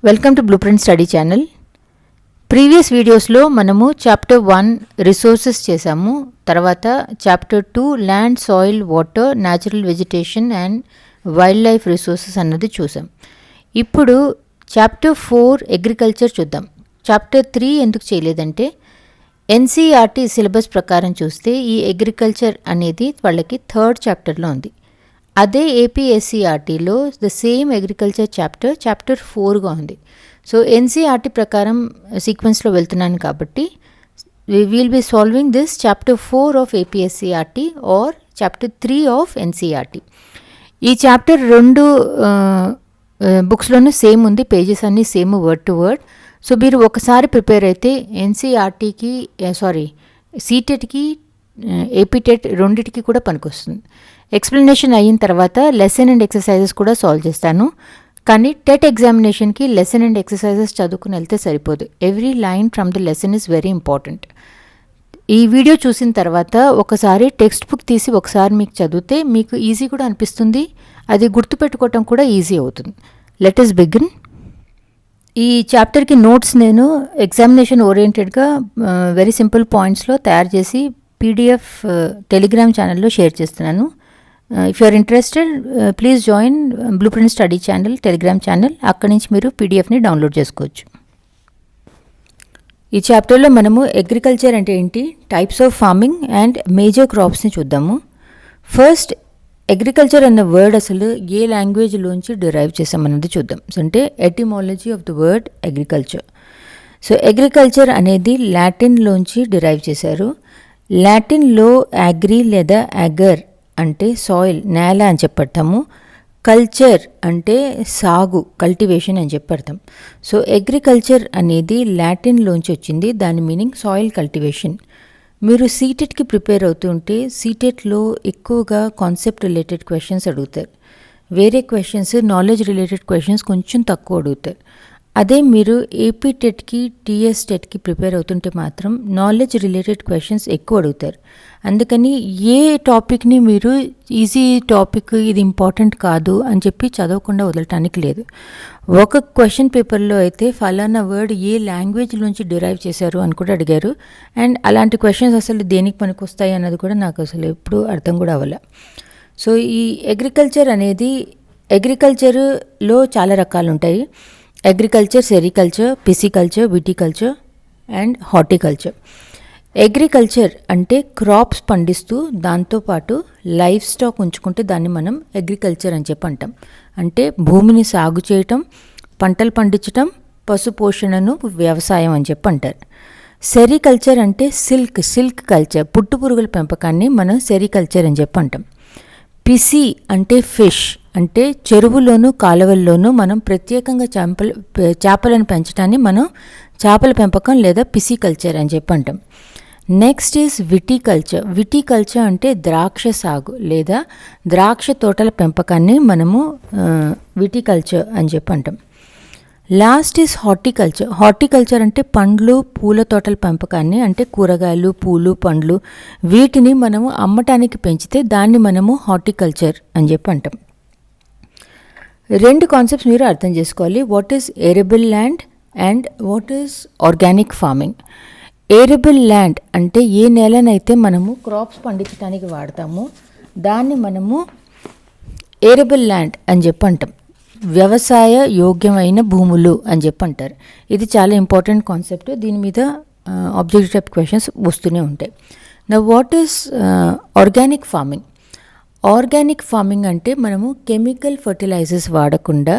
Welcome to blue print study channel. Previous వీడియోస్లో మనము chapter 1 resources చేసాము. తర్వాత chapter 2 land, soil, water, natural vegetation and wild life resources అన్నది చూసాం. ఇప్పుడు చాప్టర్ 4 అగ్రికల్చర్ చూద్దాం. చాప్టర్ 3 ఎందుకు చేయలేదంటే ఎన్సీఈఆర్టీ సిలబస్ ప్రకారం చూస్తే ఈ అగ్రికల్చర్ అనేది వాళ్ళకి 3rd చాప్టర్లో ఉంది. అదే ఏపీఎస్సీఆర్టీలో ద సేమ్ అగ్రికల్చర్ చాప్టర్ 4గా ఉంది. సో ఎన్సీఆర్టీ ప్రకారం సీక్వెన్స్లో వెళ్తున్నాను కాబట్టి we will be solving this chapter 4 of APSCRT or chapter 3 of NCERT. ఈ చాప్టర్ 2 బుక్స్లోనూ సేమ్ ఉంది, పేజెస్ అన్నీ same word to word. So మీరు ఒకసారి ప్రిపేర్ అయితే ఎన్సీఆర్టీకి సీటెట్కి ఏపీటెట్ రెండిటికి కూడా పనికొస్తుంది. ఎక్స్ప్లెనేషన్ అయిన తర్వాత లెసన్ అండ్ ఎక్సర్సైజెస్ కూడా సాల్వ్ చేస్తాను. కానీ టెట్ ఎగ్జామినేషన్కి లెసన్ అండ్ ఎక్సర్సైజెస్ చదువుకుని వెళ్తే సరిపోదు. Every line from the lesson is very important. ఈ వీడియో చూసిన తర్వాత ఒకసారి టెక్స్ట్ బుక్ తీసి ఒకసారి మీకు చదివితే మీకు ఈజీ కూడా అనిపిస్తుంది, అది గుర్తుపెట్టుకోవటం కూడా ఈజీ అవుతుంది. Let us begin. ఈ చాప్టర్కి నోట్స్ నేను ఎగ్జామినేషన్ ఓరియంటెడ్గా వెరీ సింపుల్ పాయింట్స్లో తయారు చేసి పీడిఎఫ్ టెలిగ్రామ్ ఛానల్లో షేర్ చేస్తున్నాను. If you are interested please join blue print study channel Telegram channel. అక్కడి నుంచి మీరు పీడిఎఫ్ని డౌన్లోడ్ చేసుకోవచ్చు. ఈ చాప్టర్లో మనము అగ్రికల్చర్ అంటే ఏంటి, types of farming and major క్రాప్స్ని చూద్దాము. ఫస్ట్ అగ్రికల్చర్ అన్న వర్డ్ అసలు ఏ లాంగ్వేజ్లోంచి డిరైవ్ చేసామన్నది చూద్దాం. అంటే etymology of the word agriculture. So agriculture అనేది లాటిన్లోంచి డిరైవ్ చేశారు. లాటిన్లో అగ్రి లేదా అగర్ అంటే సాయిల్, నేల అని చెప్పడతాము. కల్చర్ అంటే సాగు, కల్టివేషన్ అని చెప్పడతాం. సో అగ్రికల్చర్ అనేది లాటిన్లోంచి వచ్చింది, దాని మీనింగ్ సాయిల్ కల్టివేషన్. మీరు సీటెట్కి ప్రిపేర్ అవుతుంటే సీటెట్లో ఎక్కువగా కాన్సెప్ట్ రిలేటెడ్ క్వశ్చన్స్ అడుగుతారు. వేరే క్వశ్చన్స్, నాలెడ్జ్ రిలేటెడ్ క్వశ్చన్స్ కొంచెం తక్కువ అడుగుతారు. అదే మీరు ఏపీ టెట్కి, టీఎస్ టెట్కి ప్రిపేర్ అవుతుంటే మాత్రం నాలెడ్జ్ రిలేటెడ్ క్వశ్చన్స్ ఎక్కువ అడుగుతారు. అందుకని ఏ టాపిక్ని మీరు ఈజీ టాపిక్, ఇది ఇంపార్టెంట్ కాదు అని చెప్పి చదవకుండా వదలటానికి లేదు. ఒక క్వశ్చన్ పేపర్లో అయితే ఫలానా వర్డ్ ఏ లాంగ్వేజ్లోంచి డిరైవ్ చేశారు అని కూడా అడిగారు. అండ్ అలాంటి క్వశ్చన్స్ అసలు దేనికి పనికొస్తాయి అన్నది కూడా నాకు అసలు ఎప్పుడు అర్థం కూడా అవ్వలే. సో ఈ అగ్రికల్చర్లో చాలా రకాలు ఉంటాయి. Agriculture, sericulture, pisciculture, viticulture and horticulture. Agriculture అంటే క్రాప్స్ పండిస్తూ దాంతోపాటు లైఫ్ స్టాక్ ఉంచుకుంటే దాన్ని మనం అగ్రికల్చర్ అని చెప్పి అంటాం. అంటే భూమిని సాగు చేయటం, పంటలు పండించటం, పశు పోషణను వ్యవసాయం అని చెప్పి అంటారు. సెరికల్చర్ అంటే సిల్క్ కల్చర్, పుట్టుపురుగుల పెంపకాన్ని మనం సెరికల్చర్ అని చెప్పి అంటాం. పిసి అంటే ఫిష్, అంటే చెరువులోను కాలువల్లోనూ మనం ప్రత్యేకంగా చేపలను పెంచడాన్ని మనం చేపల పెంపకం లేదా పిసికల్చర్ అని చెప్పి అంటాం. నెక్స్ట్ ఈజ్ విటికల్చర్ అంటే ద్రాక్ష సాగు లేదా ద్రాక్ష తోటల పెంపకాన్ని మనము విటికల్చర్ అని చెప్పి అంటాం. లాస్ట్ ఈజ్ హార్టికల్చర్ అంటే పండ్లు, పూల తోటల పెంపకాన్ని, అంటే కూరగాయలు, పూలు, పండ్లు వీటిని మనము అమ్మటానికి పెంచితే దాన్ని మనము హార్టికల్చర్ అని చెప్పి అంటాం. రెండు కాన్సెప్ట్స్ మీరు అర్థం చేసుకోవాలి. What is arable land and what is organic farming. Arable land అంటే ఏ నేలనైతే మనము క్రాప్స్ పండించడానికి వాడతామో దాన్ని మనము ఏరబుల్ ల్యాండ్ అని చెప్పి అంటాం. వ్యవసాయ యోగ్యమైన భూములు అని చెప్పి అంటారు. ఇది చాలా ఇంపార్టెంట్ కాన్సెప్ట్. దీని మీద ఆబ్జెక్టివ్ టైప్ క్వశ్చన్స్ వస్తూనే ఉంటాయి. నా what is organic farming. Organic farming అంటే మనము కెమికల్ ఫర్టిలైజర్స్ వాడకుండా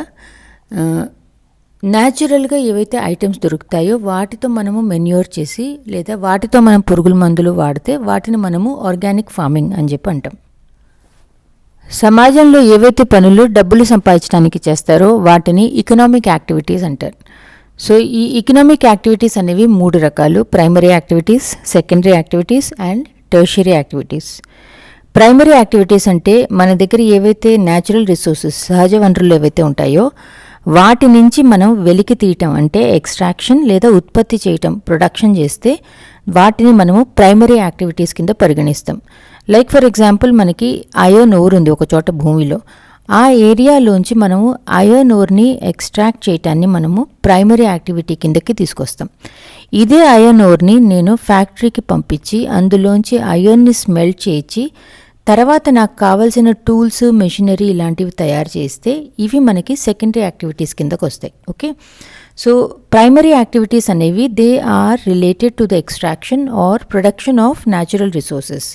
న్యాచురల్గా ఏవైతే ఐటమ్స్ దొరుకుతాయో వాటితో మనము మెన్యూర్ చేసి లేదా వాటితో మనం పురుగుల మందులు వాడితే వాటిని మనము ఆర్గానిక్ ఫార్మింగ్ అని చెప్పి అంటాం. సమాజంలో ఏవైతే పనులు డబ్బులు సంపాదించడానికి చేస్తారో వాటిని ఎకనామిక్ యాక్టివిటీస్ అంటారు. సో ఈ ఎకనామిక్ యాక్టివిటీస్ అనేవి 3 రకాలు: primary activities, secondary activities and tertiary activities. Primary activities అంటే మన దగ్గర ఏవైతే న్యాచురల్ రిసోర్సెస్, సహజ వనరులు ఏవైతే ఉంటాయో వాటి నుంచి మనం వెలికి తీయటం, అంటే ఎక్స్ట్రాక్షన్ లేదా ఉత్పత్తి చేయటం, ప్రొడక్షన్ చేస్తే వాటిని మనము ప్రైమరీ యాక్టివిటీస్ కింద పరిగణిస్తాం. లైక్ ఫర్ ఎగ్జాంపుల్ మనకి ఐరన్ ఓర్ ఉంది ఒక చోట భూమిలో. ఆ ఏరియాలోంచి మనము ఐరన్ ఓర్ని ఎక్స్ట్రాక్ట్ చేయటాన్ని మనము ప్రైమరీ యాక్టివిటీ కిందకి తీసుకొస్తాం. ఇదే ఐరన్ ఓర్ని నేను ఫ్యాక్టరీకి పంపించి అందులోంచి ఐరన్ని స్మెల్ట్ చేయించి తర్వాత నాకు కావాల్సిన టూల్స్, మెషినరీ ఇలాంటివి తయారు చేస్తే ఇవి మనకి సెకండరీ యాక్టివిటీస్ కిందకు వస్తాయి. ఓకే, సో ప్రైమరీ యాక్టివిటీస్ అనేవి they are related to the extraction or production of natural resources.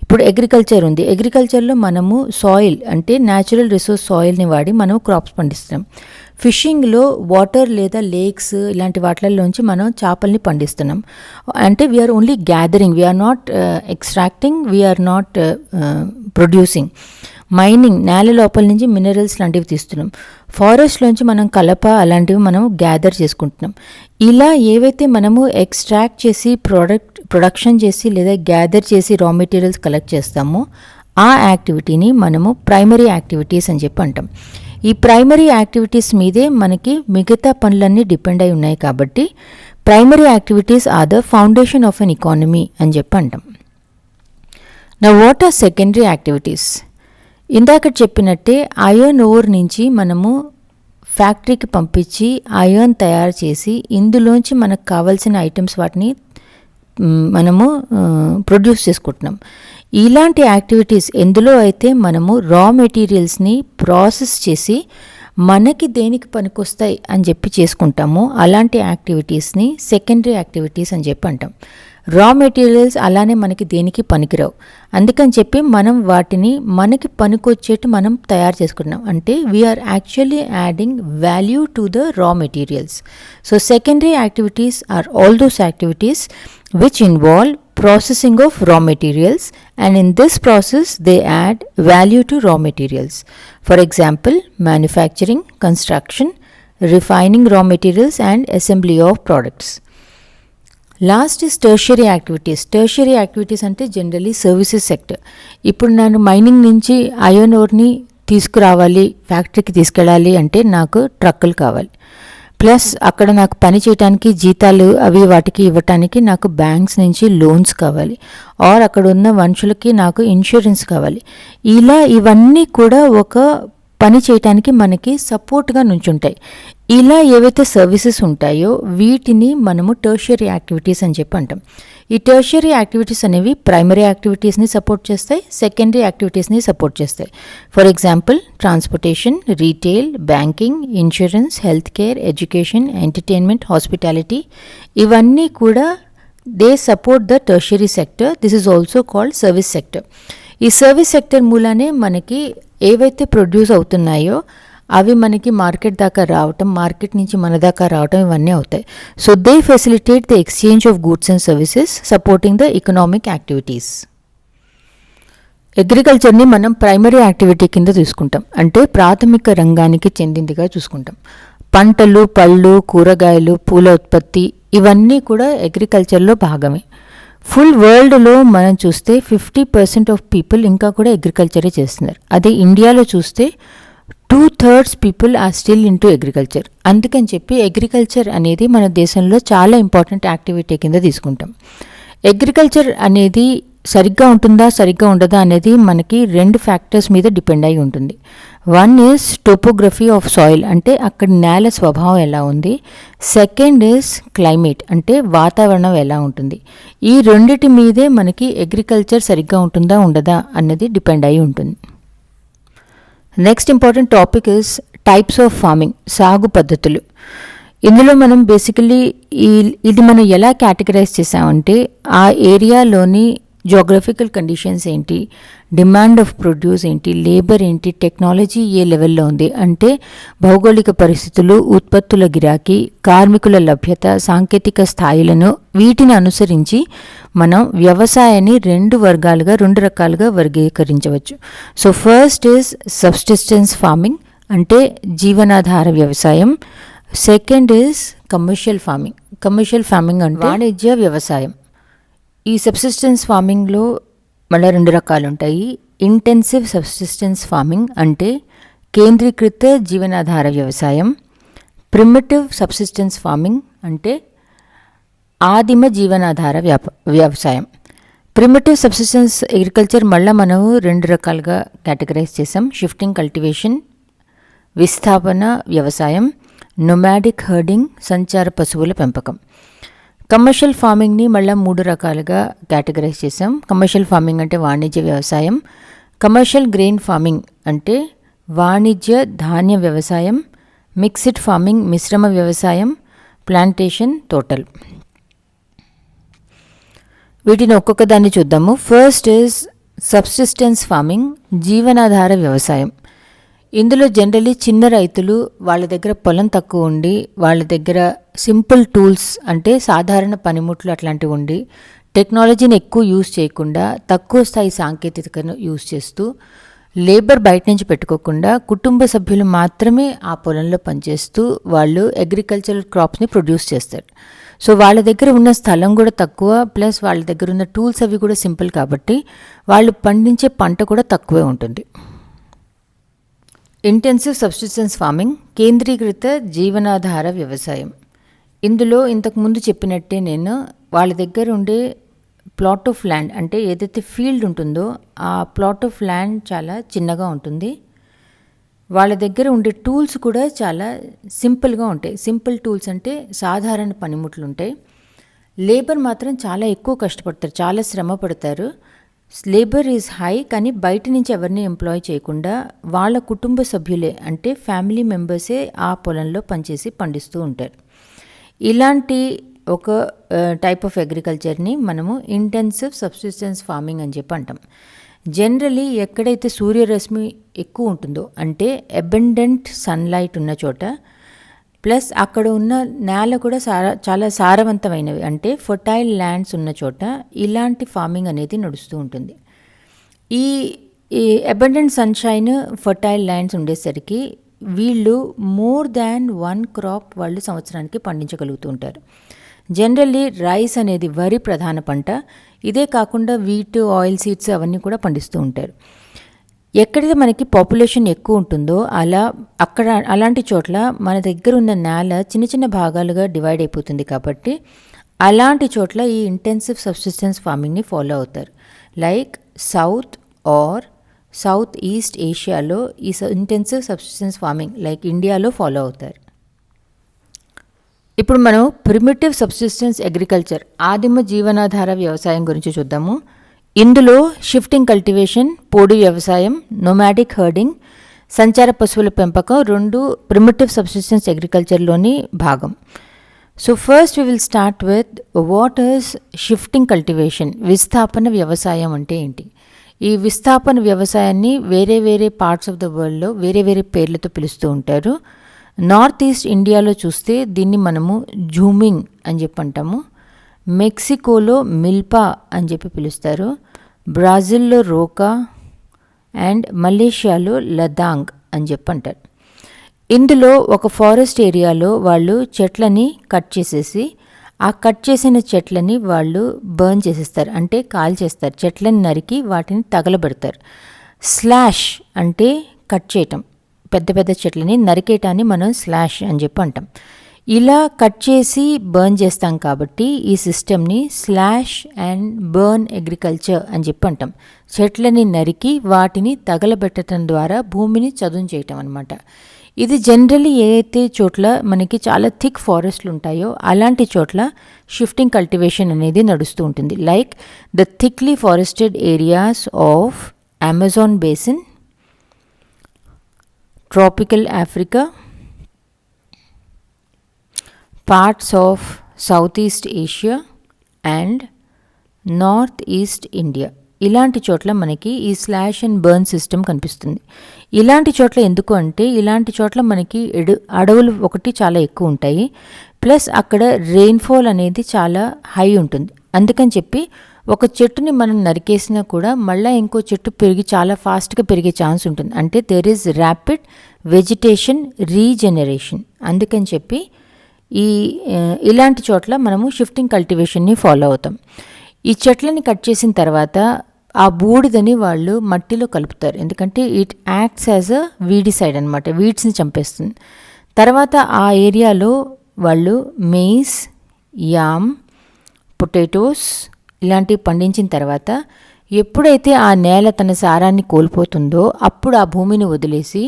ఇప్పుడు అగ్రికల్చర్ ఉంది, అగ్రికల్చర్లో మనము సాయిల్ అంటే న్యాచురల్ రిసోర్స్ సాయిల్ని వాడి మనం క్రాప్స్ పండిస్తున్నాం. ఫిషింగ్లో వాటర్ లేదా లేక్స్ ఇలాంటి వాటిల్లోంచి మనం చేపల్ని పండిస్తున్నాం. అంటే we are only gathering, we are not extracting, we are not producing. Mining, నేల లోపల నుంచి మినరల్స్ లాంటివి తీస్తున్నాం. ఫారెస్ట్లోంచి మనం కలప అలాంటివి మనం గ్యాదర్ చేసుకుంటున్నాం. ఇలా ఏవైతే మనము ఎక్స్ట్రాక్ట్ చేసి ప్రొడక్షన్ చేసి లేదా గ్యాదర్ చేసి రా మెటీరియల్స్ కలెక్ట్ చేస్తామో ఆ యాక్టివిటీని మనము ప్రైమరీ యాక్టివిటీస్ అని చెప్పి అంటాం. ఈ ప్రైమరీ యాక్టివిటీస్ మీదే మనకి మిగతా పనులన్నీ డిపెండ్ అయి ఉన్నాయి కాబట్టి primary activities are the foundation of an economy అని చెప్పి అంటాం. నా వాట్ ఆర్ సెకండరీ యాక్టివిటీస్? ఇందాక చెప్పినట్టే ఐరన్ ఓర్ నుంచి మనము ఫ్యాక్టరీకి పంపించి ఐరన్ తయారు చేసి ఇందులోంచి మనకు కావాల్సిన ఐటమ్స్ వాటిని మనము ప్రొడ్యూస్ చేసుకుంటున్నాం. ఇలాంటి యాక్టివిటీస్ ఎందులో అయితే మనము రా మెటీరియల్స్ని ప్రాసెస్ చేసి మనకి దేనికి పనికొస్తాయి అని చెప్పి చేసుకుంటామో అలాంటి యాక్టివిటీస్ని సెకండరీ యాక్టివిటీస్ అని చెప్పి అంటాం. రా మెటీరియల్స్ అలానే మనకి దేనికి పనికిరావు, అందుకని చెప్పి మనం వాటిని మనకి పనికొచ్చేట్టు మనం తయారు చేసుకుంటున్నాం. అంటే we are actually adding value to the raw materials. So secondary activities are all those activities which involve processing of raw materials, and in this process they add value to raw materials. For example, manufacturing, construction, refining raw materials and assembly of products. Last is tertiary activities. Tertiary activities అంటే generally services sector. ఇప్పుడు నేను mining నుంచి iron ఓర్ని తీసుకురావాలి, ఫ్యాక్టరీకి తీసుకెళ్ళాలి అంటే నాకు ట్రక్కులు కావాలి. ప్లస్ అక్కడ నాకు పని చేయడానికి జీతాలు అవి వాటికి ఇవ్వటానికి నాకు బ్యాంక్స్ నుంచి లోన్స్ కావాలి, ఆర్ అక్కడ ఉన్న మనుషులకి నాకు ఇన్సూరెన్స్ కావాలి. ఇలా ఇవన్నీ కూడా ఒక పని చేయటానికి మనకి సపోర్ట్గా నుంచుంటాయి. ఇలా ఏవైతే సర్వీసెస్ ఉంటాయో వీటిని మనము టెర్షియరీ యాక్టివిటీస్ అని చెప్పి అంటాం. ఈ టెర్షియరీ యాక్టివిటీస్ అనేవి ప్రైమరీ యాక్టివిటీస్ని సపోర్ట్ చేస్తాయి, సెకండరీ యాక్టివిటీస్ని సపోర్ట్ చేస్తాయి. For example transportation, retail, banking, insurance, health care, education, entertainment, hospitality ఇవన్నీ కూడా they support the tertiary sector. This is also called service sector. ఈ సర్వీస్ సెక్టర్ మూలానే మనకి ఏవైతే ప్రొడ్యూస్ అవుతున్నాయో అవి మనకి మార్కెట్ దాకా రావటం, మార్కెట్ నుంచి మన దాకా రావటం ఇవన్నీ అవుతాయి. So they facilitate the exchange of goods and services supporting the economic activities. అగ్రికల్చర్ని మనం ప్రైమరీ యాక్టివిటీ కింద చూసుకుంటాం, అంటే ప్రాథమిక రంగానికి చెందిందిగా చూసుకుంటాం. పంటలు, పళ్ళు, కూరగాయలు, పూల ఉత్పత్తి ఇవన్నీ కూడా అగ్రికల్చర్లో భాగమే. ఫుల్ వరల్డ్లో మనం చూస్తే 50% ఆఫ్ పీపుల్ ఇంకా కూడా అగ్రికల్చరే చేస్తున్నారు. అదే ఇండియాలో చూస్తే 2/3 people are still into agriculture. అందుకని చెప్పి అగ్రికల్చర్ అనేది మన దేశంలో చాలా ఇంపార్టెంట్ యాక్టివిటీ కింద తీసుకుంటాం. అగ్రికల్చర్ అనేది సరిగ్గా ఉంటుందా సరిగ్గా ఉండదా అనేది మనకి 2 ఫ్యాక్టర్స్ మీద డిపెండ్ అయి ఉంటుంది. One is topography of soil, అంటే అక్కడ నేల స్వభావం ఎలా ఉంది. సెకండ్ ఈజ్ క్లైమేట్, అంటే వాతావరణం ఎలా ఉంటుంది. ఈ రెండిటి మీదే మనకి అగ్రికల్చర్ సరిగ్గా ఉంటుందా ఉండదా అన్నది డిపెండ్ అయి ఉంటుంది. Next important topic is types of farming, సాగు పద్ధతులు. ఇందులో మనం బేసికలీ ఇది మనం ఎలా కేటగరైజ్ చేసామంటే ఆ ఏరియాలోని జోగ్రఫికల్ కండిషన్స్ ఏంటి, డిమాండ్ ఆఫ్ ప్రొడ్యూస్ ఏంటి, లేబర్ ఏంటి, టెక్నాలజీ ఏ లెవెల్లో ఉంది, అంటే భౌగోళిక పరిస్థితులు, ఉత్పత్తుల గిరాకీ, కార్మికుల లభ్యత, సాంకేతిక స్థాయిలను వీటిని అనుసరించి మనం వ్యవసాయాన్ని 2 రకాలుగా వర్గీకరించవచ్చు. So first is subsistence farming, అంటే జీవనాధార వ్యవసాయం. సెకండ్ ఈజ్ కమర్షియల్ ఫార్మింగ్ అంటే వాణిజ్య వ్యవసాయం. ఈ సబ్సిస్టెన్స్ ఫార్మింగ్లో మళ్ళీ 2 రకాలు ఉంటాయి. ఇంటెన్సివ్ సబ్సిస్టెన్స్ ఫార్మింగ్ అంటే కేంద్రీకృత జీవనాధార వ్యవసాయం. ప్రిమిటివ్ సబ్సిస్టెన్స్ ఫార్మింగ్ అంటే ఆదిమ జీవనాధార వ్యవసాయం. ప్రిమిటివ్ సబ్సిస్టెన్స్ అగ్రికల్చర్ మళ్ళీ మనం 2 రకాలుగా కేటగరైజ్ చేసాం. షిఫ్టింగ్ కల్టివేషన్, విస్థాపన వ్యవసాయం, నొమాడిక్ హర్డింగ్, సంచార పశువుల పెంపకం. కమర్షియల్ ఫార్మింగ్ని మళ్ళీ 3 రకాలుగా కేటగరైజ్ చేసాం. కమర్షియల్ ఫార్మింగ్ అంటే వాణిజ్య వ్యవసాయం, కమర్షియల్ గ్రెయిన్ ఫార్మింగ్ అంటే వాణిజ్య ధాన్య వ్యవసాయం, మిక్స్డ్ ఫార్మింగ్ మిశ్రమ వ్యవసాయం, ప్లాంటేషన్ తోటలు. వీటిని ఒక్కొక్క దాన్ని చూద్దాము. ఫస్ట్ ఈజ్ సబ్సిస్టెన్స్ ఫార్మింగ్, జీవనాధార వ్యవసాయం. ఇందులో జనరలీ చిన్న రైతులు వాళ్ళ దగ్గర పొలం తక్కువ ఉండి, వాళ్ళ దగ్గర సింపుల్ టూల్స్ అంటే సాధారణ పనిముట్లు అట్లాంటివి ఉండి, టెక్నాలజీని ఎక్కువ యూజ్ చేయకుండా తక్కువ స్థాయి సాంకేతికతను యూజ్ చేస్తూ, లేబర్ బయట నుంచి పెట్టుకోకుండా కుటుంబ సభ్యులు మాత్రమే ఆ పొలంలో పనిచేస్తూ వాళ్ళు అగ్రికల్చరల్ క్రాప్స్ని ప్రొడ్యూస్ చేస్తారు. సో వాళ్ళ దగ్గర ఉన్న స్థలం కూడా తక్కువ, ప్లస్ వాళ్ళ దగ్గర ఉన్న టూల్స్ అవి కూడా సింపుల్ కాబట్టి వాళ్ళు పండించే పంట కూడా తక్కువే ఉంటుంది. ఇంటెన్సివ్ సబ్సిస్టెన్స్ ఫార్మింగ్, కేంద్రీకృత జీవనాధార వ్యవసాయం. ఇందులో ఇంతకుముందు చెప్పినట్టే నేను వాళ్ళ దగ్గర ఉండే ప్లాట్ ఆఫ్ ల్యాండ్ అంటే ఏదైతే ఫీల్డ్ ఉంటుందో ఆ ప్లాట్ ఆఫ్ ల్యాండ్ చాలా చిన్నగా ఉంటుంది. వాళ్ళ దగ్గర ఉండే టూల్స్ కూడా చాలా సింపుల్గా ఉంటాయి. సింపుల్ టూల్స్ అంటే సాధారణ పనిముట్లు ఉంటాయి. లేబర్ మాత్రం చాలా ఎక్కువ కష్టపడతారు, చాలా శ్రమ పడతారు. లేబర్ ఈజ్ హై, కానీ బయట నుంచి ఎవరిని ఎంప్లాయ్ చేయకుండా వాళ్ళ కుటుంబ సభ్యులే అంటే ఫ్యామిలీ మెంబర్సే ఆ పొలంలో పనిచేసి పండిస్తూ ఉంటారు. ఇలాంటి ఒక టైప్ ఆఫ్ అగ్రికల్చర్ని మనము ఇంటెన్సివ్ సబ్సిస్టెన్స్ ఫార్మింగ్ అని చెప్పి అంటాం. జనరలీ ఎక్కడైతే సూర్యరశ్మి ఎక్కువ ఉంటుందో అంటే అబండెంట్ సన్లైట్ ఉన్న చోట, ప్లస్ అక్కడ ఉన్న నేల కూడా చాలా సారవంతమైనవి అంటే ఫర్టైల్ ల్యాండ్స్ ఉన్న చోట ఇలాంటి ఫార్మింగ్ అనేది నడుస్తూ ఉంటుంది. ఈ అబండెంట్ సన్షైన్, ఫర్టైల్ ల్యాండ్స్ ఉండేసరికి వీళ్ళు మోర్ దాన్ 1 క్రాప్ వాళ్ళు సంవత్సరానికి పండించగలుగుతూ ఉంటారు. జనరల్లీ రైస్ అనేది వరి ప్రధాన పంట. ఇదే కాకుండా వీట్, ఆయిల్ సీడ్స్ అవన్నీ కూడా పండిస్తూ ఉంటారు. ఎక్కడైతే మనకి పాపులేషన్ ఎక్కువ ఉంటుందో అలాంటి చోట్ల మన దగ్గర ఉన్న నేల చిన్న చిన్న భాగాలుగా డివైడ్ అయిపోతుంది కాబట్టి అలాంటి చోట్ల ఈ ఇంటెన్సివ్ సబ్సిస్టెన్స్ ఫార్మింగ్ని ఫాలో అవుతారు. లైక్ సౌత్ ఈస్ట్ ఏషియాలో ఈ ఇంటెన్సివ్ సబ్సిస్టెన్స్ ఫార్మింగ్ లైక్ ఇండియాలో ఫాలో అవుతారు. ఇప్పుడు మనం ప్రిమిటివ్ సబ్సిస్టెన్స్ అగ్రికల్చర్, ఆదిమ జీవనాధార వ్యవసాయం గురించి చూద్దాము. ఇందులో షిఫ్టింగ్ కల్టివేషన్, పోడు వ్యవసాయం, నొమాడిక్ హర్డింగ్, సంచార పశువుల పెంపకం 2 ప్రిమిటివ్ సబ్సిస్టెన్స్ అగ్రికల్చర్లోని భాగం. So first we will start with what is shifting cultivation. విస్థాపన వ్యవసాయం అంటే ఏంటి? ఈ విస్థాపన వ్యవసాయాన్ని వేరే వేరే పార్ట్స్ ఆఫ్ ద వరల్డ్లో వేరే వేరే పేర్లతో పిలుస్తూ ఉంటారు. నార్త్ ఈస్ట్ ఇండియాలో చూస్తే దీన్ని మనము జూమింగ్ అని చెప్పి అంటాము. మెక్సికోలో మిల్పా అని చెప్పి పిలుస్తారు. బ్రాజిల్లో రోకా అండ్ మలేషియాలో లదాంగ్ అని చెప్పి అంటారు. ఇందులో ఒక ఫారెస్ట్ ఏరియాలో వాళ్ళు చెట్లని కట్ చేసేసి ఆ కట్ చేసిన చెట్లని వాళ్ళు బర్న్ చేసేస్తారు, అంటే కాల్చేస్తారు. చెట్లని నరికి వాటిని తగలబెడతారు. స్లాష్ అంటే కట్ చేయటం, పెద్ద పెద్ద చెట్లని నరికేయటాన్ని మనం స్లాష్ అని చెప్పి అంటాం. ఇలా కట్ చేసి బర్న్ చేస్తాం కాబట్టి ఈ సిస్టమ్ని స్లాష్ అండ్ బర్న్ అగ్రికల్చర్ అని చెప్పి అంటాం. చెట్లని నరికి వాటిని తగలబెట్టడం ద్వారా భూమిని చదును చేయటం అనమాట. ఇది జనరల్లీ ఏదైతే చోట్ల మనకి చాలా థిక్ ఫారెస్ట్లు ఉంటాయో అలాంటి చోట్ల షిఫ్టింగ్ కల్టివేషన్ అనేది నడుస్తూ ఉంటుంది. Like the thickly forested areas of Amazon basin, tropical Africa, parts of south east Asia and north east India. ఇలాంటి చోట్ల మనకి ఈ స్లాష్ అండ్ బర్న్ సిస్టమ్ కనిపిస్తుంది. ఇలాంటి చోట్ల ఎందుకు అంటే ఇలాంటి చోట్ల మనకి అడవులు ఒకటి చాలా ఎక్కువ ఉంటాయి, ప్లస్ అక్కడ రెయిన్ఫాల్ అనేది చాలా హై ఉంటుంది. అందుకని చెప్పి ఒక చెట్టుని మనం నరికేసినా కూడా మళ్ళీ ఇంకో చెట్టు పెరిగి చాలా ఫాస్ట్గా పెరిగే ఛాన్స్ ఉంటుంది. అంటే there is rapid vegetation regeneration. అందుకని చెప్పి ఇలాంటి చోట్ల మనము షిఫ్టింగ్ కల్టివేషన్ని ఫాలో అవుతాం. ఈ చెట్లని కట్ చేసిన తర్వాత ఆ బూడిదని వాళ్ళు మట్టిలో కలుపుతారు, ఎందుకంటే it acts as a weedicide అనమాట, వీడ్స్ని చంపేస్తుంది. తర్వాత ఆ ఏరియాలో వాళ్ళు మెయిస్, యామ్, పొటాటోస్, ఇలాంటివి పండించిన తర్వాత ఎప్పుడైతే ఆ నేల తన సారాన్ని కోల్పోతుందో అప్పుడు ఆ భూమిని వదిలేసి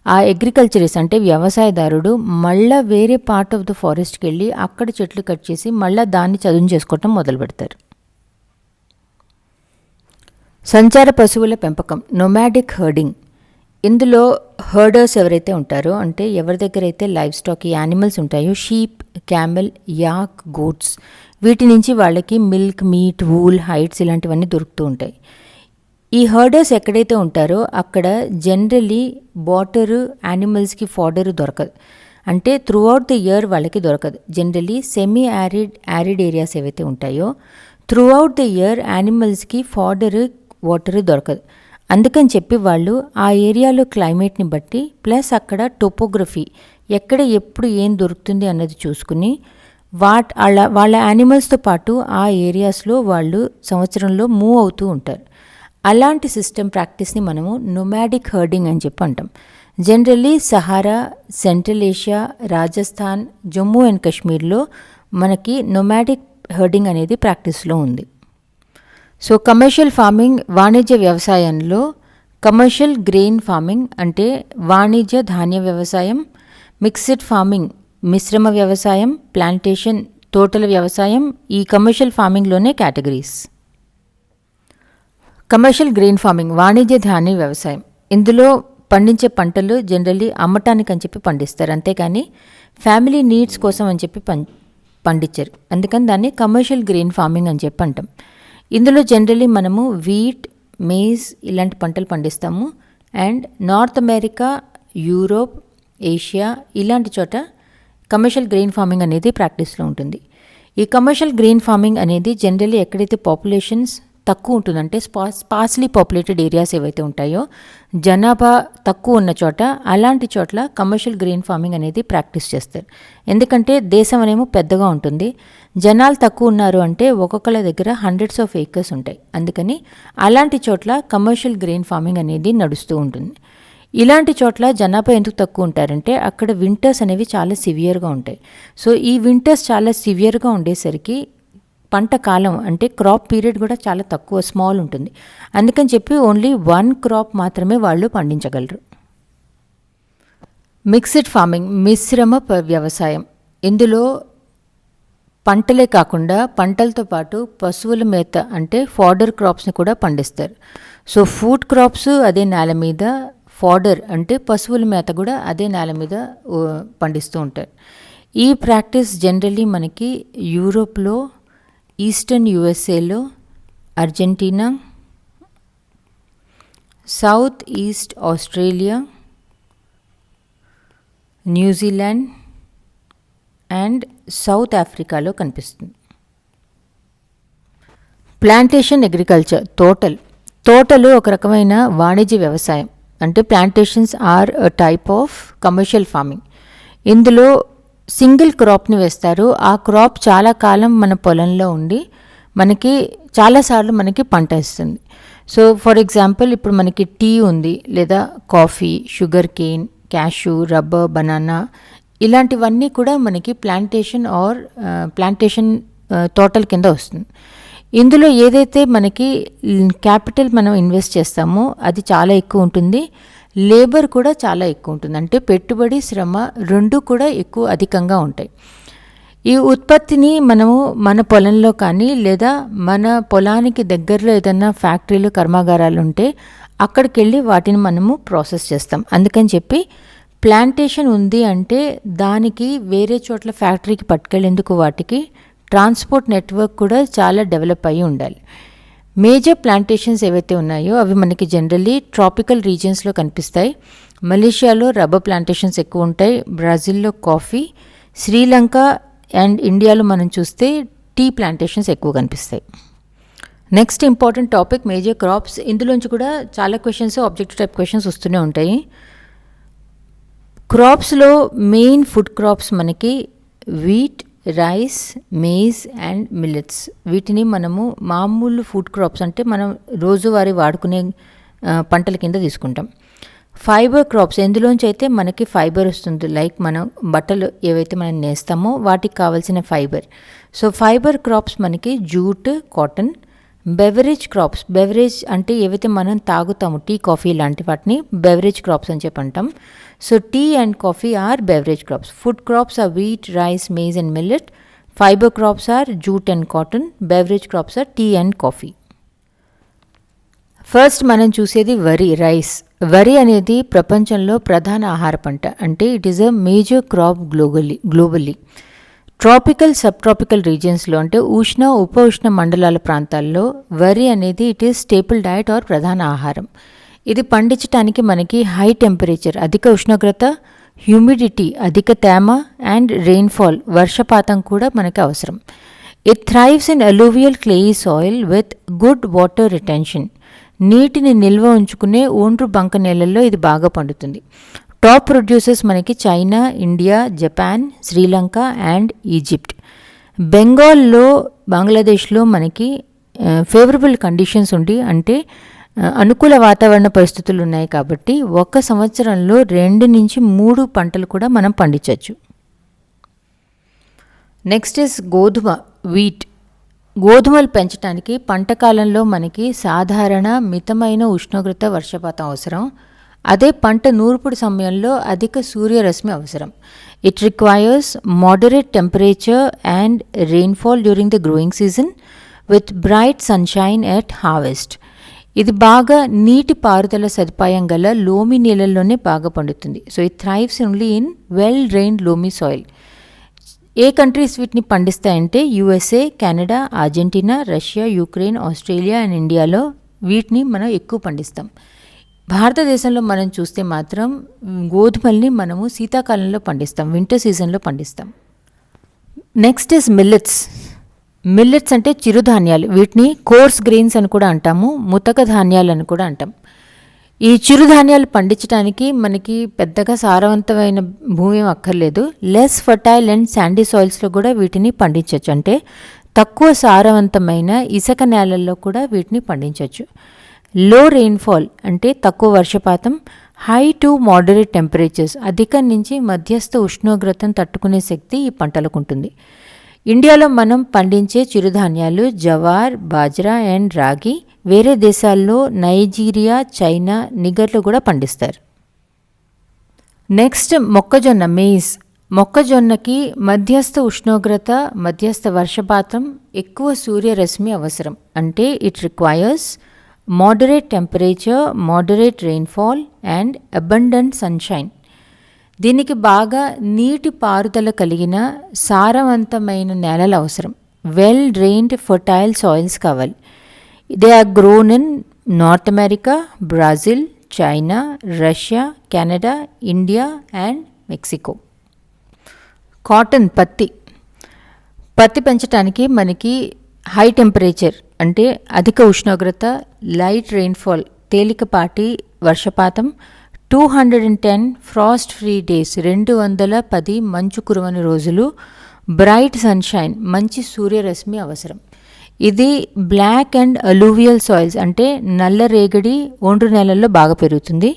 ఆ అగ్రికల్చరిస్ట్ అంటే వ్యవసాయదారుడు మళ్ళీ వేరే పార్ట్ ఆఫ్ ద ఫారెస్ట్కి వెళ్ళి అక్కడ చెట్లు కట్ చేసి మళ్ళీ దాన్ని చదును చేసుకోవటం మొదలు పెడతారు. సంచార పశువుల పెంపకం, నొమాడిక్ హర్డింగ్. ఇందులో హర్డర్స్ ఎవరైతే ఉంటారో అంటే ఎవరి దగ్గర అయితే లైవ్ స్టాక్ ఈ యానిమల్స్ ఉంటాయో, షీప్, క్యామెల్, యాక్, గోట్స్, వీటి నుంచి వాళ్ళకి మిల్క్, మీట్, వూల్, హైట్స్ ఇలాంటివన్నీ దొరుకుతూ ఉంటాయి. ఈ హర్డర్స్ ఎక్కడైతే ఉంటారో అక్కడ జనరలీ వాటరు, యానిమల్స్కి ఫాడరు దొరకదు. అంటే త్రూ అవుట్ ద ఇయర్ వాళ్ళకి దొరకదు. జనరలీ సెమీ యారిడ్ ఏరియాస్ ఏవైతే ఉంటాయో త్రూ అవుట్ ద ఇయర్ యానిమల్స్కి ఫాడరు, వాటరు దొరకదు. అందుకని చెప్పి వాళ్ళు ఆ ఏరియాలో క్లైమేట్ని బట్టి ప్లస్ అక్కడ టోపోగ్రఫీ ఎక్కడ ఎప్పుడు ఏం దొరుకుతుంది అన్నది చూసుకుని వాళ్ళ యానిమల్స్తో పాటు ఆ ఏరియాస్లో వాళ్ళు సంవత్సరంలో మూవ్ అవుతూ ఉంటారు. అలాంటి సిస్టమ్ ప్రాక్టీస్ని మనము నొమాడిక్ హర్డింగ్ అని చెప్పి అంటాం. Generally Sahara, central Asia, Rajasthan, Jammu and కాశ్మీర్లో మనకి నొమాడిక్ హర్డింగ్ అనేది ప్రాక్టీస్లో ఉంది. సో కమర్షియల్ ఫార్మింగ్, వాణిజ్య వ్యవసాయంలో కమర్షియల్ గ్రెయిన్ ఫార్మింగ్ అంటే వాణిజ్య ధాన్య వ్యవసాయం, మిక్స్డ్ ఫార్మింగ్ మిశ్రమ వ్యవసాయం, ప్లాంటేషన్ తోటల వ్యవసాయం ఈ కమర్షియల్ ఫార్మింగ్లోనే కేటగిరీస్. కమర్షియల్ గ్రెయిన్ ఫార్మింగ్ వాణిజ్య ధాన్య వ్యవసాయం. ఇందులో పండించే పంటలు జనరల్లీ అమ్మటానికి అని చెప్పి పండిస్తారు, అంతేకాని ఫ్యామిలీ నీడ్స్ కోసం అని చెప్పి పండించరు. అందుకని దాన్ని కమర్షియల్ గ్రెయిన్ ఫార్మింగ్ అని చెప్పి అంటాం. ఇందులో జనరల్లీ మనము వీట్, మేజ్ ఇలాంటి పంటలు పండిస్తాము. And north America, Europe, Asia ఇలాంటి చోట కమర్షియల్ గ్రెయిన్ ఫార్మింగ్ అనేది ప్రాక్టీస్లో ఉంటుంది. ఈ కమర్షియల్ గ్రెయిన్ ఫార్మింగ్ అనేది జనరల్లీ ఎక్కడైతే పాపులేషన్స్ తక్కువ ఉంటుందంటే స్పార్స్లీ పాపులేటెడ్ ఏరియాస్ ఏవైతే ఉంటాయో, జనాభా తక్కువ ఉన్న చోట అలాంటి చోట్ల కమర్షియల్ గ్రెయిన్ ఫార్మింగ్ అనేది ప్రాక్టీస్ చేస్తారు. ఎందుకంటే దేశం అనేమో పెద్దగా ఉంటుంది, జనాలు తక్కువ ఉన్నారు అంటే ఒక్కొక్కళ్ళ దగ్గర హండ్రెడ్స్ ఆఫ్ ఏకర్స్ ఉంటాయి. అందుకని అలాంటి చోట్ల కమర్షియల్ గ్రెయిన్ ఫార్మింగ్ అనేది నడుస్తూ ఉంటుంది. ఇలాంటి చోట్ల జనాభా ఎందుకు తక్కువ ఉంటారంటే అక్కడ వింటర్స్ అనేవి చాలా సివియర్గా ఉంటాయి. సో ఈ వింటర్స్ చాలా సివియర్గా ఉండేసరికి పంట కాలం అంటే క్రాప్ పీరియడ్ కూడా చాలా తక్కువ, స్మాల్ ఉంటుంది. అందుకని చెప్పి ఓన్లీ 1 క్రాప్ మాత్రమే వాళ్ళు పండించగలరు. మిక్స్డ్ ఫార్మింగ్ మిశ్రమ వ్యవసాయం. ఇందులో పంటలే కాకుండా పంటలతో పాటు పశువుల మేత అంటే ఫాడర్ క్రాప్స్ని కూడా పండిస్తారు. సో ఫుడ్ క్రాప్స్ అదే నేల మీద, ఫాడర్ అంటే పశువుల మేత కూడా అదే నేల మీద పండిస్తూ ఉంటారు. ఈ ప్రాక్టీస్ జనరల్లీ మనకి యూరోప్లో, ఈస్టర్న్ యుఎస్ఏలో, Argentina, south east Australia, New Zealand and south ఆఫ్రికాలో కనిపిస్తుంది. ప్లాంటేషన్ అగ్రికల్చర్, తోటలు ఒక రకమైన వాణిజ్య వ్యవసాయం. అంటే plantations are a type of commercial farming. ఇందులో సింగిల్ క్రాప్ని వేస్తారు. ఆ క్రాప్ చాలా కాలం మన పొలంలో ఉండి మనకి చాలాసార్లు మనకి పంట ఇస్తుంది. సో ఫర్ ఎగ్జాంపుల్ ఇప్పుడు మనకి టీ ఉంది, లేదా coffee, sugar Kane, cashew, rubber, banana ఇలాంటివన్నీ కూడా మనకి ప్లాంటేషన్ తోటల కింద వస్తుంది. ఇందులో ఏదైతే మనకి క్యాపిటల్ మనం ఇన్వెస్ట్ చేస్తామో అది చాలా ఎక్కువ ఉంటుంది, లేబర్ కూడా చాలా ఎక్కువ ఉంటుంది. అంటే పెట్టుబడి, శ్రమ రెండు కూడా అధికంగా ఉంటాయి. ఈ ఉత్పత్తిని మనము మన పొలంలో కానీ లేదా మన పొలానికి దగ్గరలో ఏదైనా ఫ్యాక్టరీలు, కర్మాగారాలు ఉంటే అక్కడికి వెళ్ళి వాటిని మనము ప్రాసెస్ చేస్తాం. అందుకని చెప్పి ప్లాంటేషన్ ఉంది అంటే దానికి వేరే చోట్ల ఫ్యాక్టరీకి పట్టుకెళ్ళేందుకు వాటికి ట్రాన్స్పోర్ట్ నెట్వర్క్ కూడా చాలా డెవలప్ అయ్యి ఉండాలి. మేజర్ ప్లాంటేషన్స్ ఏవైతే ఉన్నాయో అవి మనకి జనరల్లీ ట్రాపికల్ రీజియన్స్లో కనిపిస్తాయి. మలేషియాలో రబ్బర్ ప్లాంటేషన్స్ ఎక్కువ ఉంటాయి, బ్రెజిల్లో కాఫీ, శ్రీలంక అండ్ ఇండియాలో మనం చూస్తే టీ ప్లాంటేషన్స్ ఎక్కువ కనిపిస్తాయి. Next important topic major crops. ఇందులోంచి కూడా చాలా క్వశ్చన్స్, ఆబ్జెక్టివ్ టైప్ క్వశ్చన్స్ వస్తూనే ఉంటాయి. క్రాప్స్లో మెయిన్ ఫుడ్ క్రాప్స్ మనకి wheat, rice, maize and millets. వీటిని మనము మామూలు ఫుడ్ క్రాప్స్ అంటే మనం రోజువారీ వాడుకునే పంటల కింద తీసుకుంటాం. ఫైబర్ క్రాప్స్ ఎందులోంచి అయితే మనకి ఫైబర్ వస్తుంది, లైక్ మనం బట్టలు ఏవైతే మనం నేస్తామో వాటికి కావాల్సిన ఫైబర్. సో ఫైబర్ క్రాప్స్ మనకి jute, cotton. Beverage crops, beverage అంటే ఏవైతే మనం తాగుతాము టీ, కాఫీ లాంటి వాటిని బెవరేజ్ క్రాప్స్ అని చెప్పి అంటాం. So tea and coffee are beverage crops. Food crops are wheat, rice, maize and millet. Fibre crops are jute and cotton. Beverage crops are tea and coffee. First మనం చూసేది వరి, rice. వరి అనేది ప్రపంచంలో ప్రధాన ఆహార పంట. అంటే it is a major crop globally. Tropical, sub tropical రీజియన్స్లో అంటే ఉష్ణ, ఉప ఉష్ణ మండలాల ప్రాంతాల్లో వరి అనేది it is staple diet or ప్రధాన ఆహారం. ఇది పండించడానికి మనకి హై టెంపరేచర్, అధిక ఉష్ణోగ్రత, హ్యూమిడిటీ, అధిక తేమ అండ్ రెయిన్ఫాల్, వర్షపాతం కూడా మనకి అవసరం. It thrives in alluvial clayey soil with good water retention. నీటిని నిల్వ ఉంచుకునే ఒండ్రు బంక నేలల్లో ఇది బాగా పండుతుంది. టాప్ ప్రొడ్యూసర్స్ మనకి China, India, Japan, Sri Lanka and Egypt. బెంగాల్లో, బంగ్లాదేశ్లో మనకి ఫేవరబుల్ కండిషన్స్ ఉండి, అంటే అనుకూల వాతావరణ పరిస్థితులు ఉన్నాయి కాబట్టి ఒక సంవత్సరంలో 2 నుంచి 3 పంటలు కూడా మనం పండించవచ్చు. నెక్స్ట్ ఇస్ గోధుమ, వీట్. గోధుమలు పెంచడానికి పంట కాలంలో మనకి సాధారణ మితమైన ఉష్ణోగ్రత, వర్షపాతం అవసరం. అదే పంట నూర్పుడు సమయంలో అధిక సూర్యరశ్మి అవసరం. It requires moderate temperature and rainfall during the growing season with bright sunshine at harvest. ఇది బాగా నీటి పారుదల సదుపాయం గల లోమి నీళ్ళల్లోనే బాగా పండుతుంది. So it thrives only in well drained loamy soil. ఏ కంట్రీస్ వీటిని పండిస్తాయంటే USA, Canada, Argentina, Russia, Ukraine, Australia and ఇండియాలో వీటిని మనం ఎక్కువ పండిస్తాం. భారతదేశంలో మనం చూస్తే మాత్రం గోధుమల్ని మనము శీతాకాలంలో పండిస్తాం, వింటర్ సీజన్లో పండిస్తాం. Next is millets. మిల్లెట్స్ అంటే చిరుధాన్యాలు. వీటిని కోర్స్ గ్రెయిన్స్ అని కూడా అంటాము, ముతక ధాన్యాలు అని కూడా అంటాం. ఈ చిరుధాన్యాలు పండించడానికి మనకి పెద్దగా సారవంతమైన భూమి అక్కర్లేదు. లెస్ ఫర్టైల్ అండ్ శాండీ సాయిల్స్లో కూడా వీటిని పండించవచ్చు. అంటే తక్కువ సారవంతమైన ఇసుక నేలల్లో కూడా వీటిని పండించవచ్చు. లో రెయిన్ఫాల్ అంటే తక్కువ వర్షపాతం, హై టు మోడరేట్ టెంపరేచర్స్, అధిక నుంచి మధ్యస్థ ఉష్ణోగ్రతను తట్టుకునే శక్తి ఈ పంటలకు ఉంటుంది. ఇండియాలో మనం పండించే చిరుధాన్యాలు జవార్, బాజ్రా అండ్ రాగి. వేరే దేశాల్లో నైజీరియా, చైనా, నిగర్లో కూడా పండిస్తారు. నెక్స్ట్ మొక్కజొన్న, మేజ్. మొక్కజొన్నకి మధ్యస్థ ఉష్ణోగ్రత, మధ్యస్థ వర్షపాతం, ఎక్కువ సూర్యరశ్మి అవసరం. అంటే it requires moderate temperature, moderate rainfall and abundant sunshine. దీనికి బాగా నీటి పారుదల కలిగిన సారవంతమైన నేలలు అవసరం. వెల్ డ్రైన్డ్ ఫర్టైల్ సాయిల్స్ కావాలి. They are grown in North America, Brazil, China, Russia, Canada, India and Mexico. Cotton, పత్తి. పత్తి పెంచడానికి మనకి హై టెంపరేచర్ అంటే అధిక ఉష్ణోగ్రత, లైట్ రెయిన్ఫాల్, తేలికపాటి వర్షపాతం, 210 ఫ్రాస్ట్ ఫ్రీ డేస్, 210 మంచు కురవని రోజులు, బ్రైట్ సన్షైన్, మంచి సూర్యరశ్మి అవసరం. ఇది బ్లాక్ అండ్ అలూవియల్ సాయిల్స్ అంటే నల్ల రేగడి ఒండ్రు నేలల్లో బాగా పెరుగుతుంది.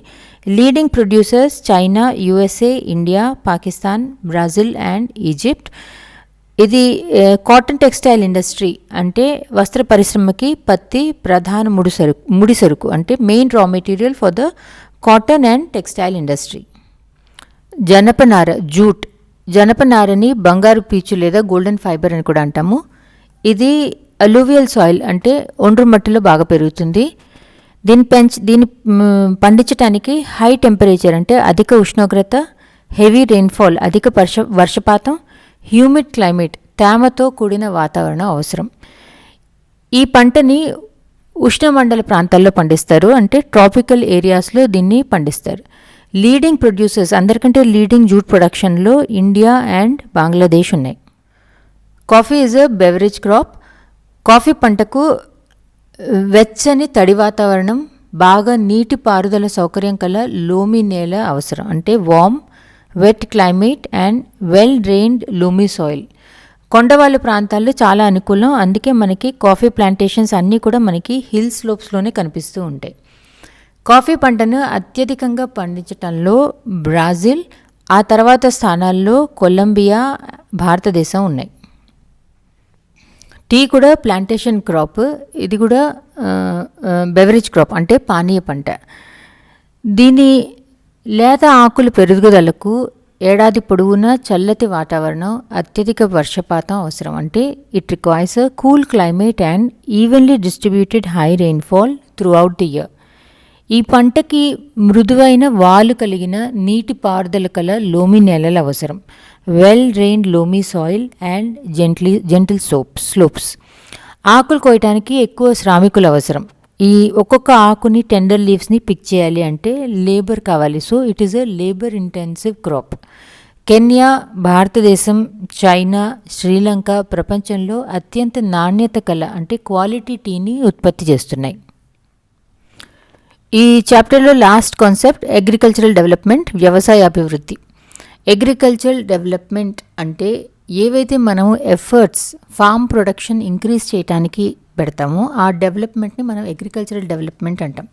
Leading producers China, USA, India, Pakistan, Brazil and Egypt. ఇది కాటన్ టెక్స్టైల్ ఇండస్ట్రీ అంటే వస్త్ర పరిశ్రమకి పత్తి ప్రధాన ముడి సరుకు అంటే main raw material for the cotton and textile industry. జనపనార, జూట్. జనపనారని బంగారు పీచు లేదా గోల్డెన్ ఫైబర్ అని కూడా అంటాము. ఇది అలూవియల్ సాయిల్ అంటే ఒండ్రు మట్టిలో బాగా పెరుగుతుంది. దీన్ని పండించడానికి హై టెంపరేచర్ అంటే అధిక ఉష్ణోగ్రత, హెవీ రెయిన్ఫాల్, అధిక వర్షపాతం, హ్యూమిడ్ క్లైమేట్, తేమతో కూడిన వాతావరణం అవసరం. ఈ పంటని ఉష్ణమండల ప్రాంతాల్లో పండిస్తారు అంటే ట్రాపికల్ ఏరియాస్లో దీన్ని పండిస్తారు. లీడింగ్ ప్రొడ్యూసర్స్, అందరికంటే లీడింగ్ జూట్ ప్రొడక్షన్లో ఇండియా అండ్ బంగ్లాదేశ్ ఉన్నాయి. Coffee is a beverage crop. Coffee పంటకు వెచ్చని తడి వాతావరణం, బాగా నీటి పారుదల సౌకర్యం కల లోమి నేల అవసరం అంటే warm, wet climate and well drained loamy soil. కొండవాళ్ళ ప్రాంతాల్లో చాలా అనుకూలం. అందుకే మనకి కాఫీ ప్లాంటేషన్స్ అన్నీ కూడా మనకి హిల్ స్లోప్స్లోనే కనిపిస్తూ ఉంటాయి. కాఫీ పంటను అత్యధికంగా పండించటంలో బ్రాజిల్, ఆ తర్వాత స్థానాల్లో కొలంబియా, భారతదేశం ఉన్నాయి. టీ కూడా ప్లాంటేషన్ క్రాప్, ఇది కూడా బెవరేజ్ క్రాప్ అంటే పానీయ పంట. దీని లేత ఆకుల పెరుగుదలకు ఏడాది పొడవునా చల్లటి వాతావరణం, అత్యధిక వర్షపాతం అవసరం. అంటే it requires a cool climate and evenly distributed high rainfall through out the year. ఈ పంటకి మృదువైన వాలు కలిగిన నీటి పారుదల కల లోమి నేలలు అవసరం. Well drained loamy soil and gentle slopes. ఆకులు కోయటానికి ఎక్కువ శ్రామికులు అవసరం. ఈ ఒక్కొక్క ఆకుని టెండర్ లీవ్స్ని పిక్ చేయాలి అంటే లేబర్ కావాలి. So it is a labour intensive crop. Kenya, భారతదేశం, చైనా, శ్రీలంక ప్రపంచంలో అత్యంత నాణ్యత కల అంటే క్వాలిటీ టీని ఉత్పత్తి చేస్తున్నాయి. ఈ చాప్టర్లో లాస్ట్ కాన్సెప్ట్ అగ్రికల్చరల్ డెవలప్మెంట్, వ్యవసాయ అభివృద్ధి. అగ్రికల్చరల్ డెవలప్మెంట్ అంటే ఏవైతే మనము ఎఫర్ట్స్ ఫార్మ్ ప్రొడక్షన్ ఇంక్రీజ్ చేయడానికి పెడతామో ఆ డెవలప్మెంట్ని మనం అగ్రికల్చరల్ డెవలప్మెంట్ అంటాం.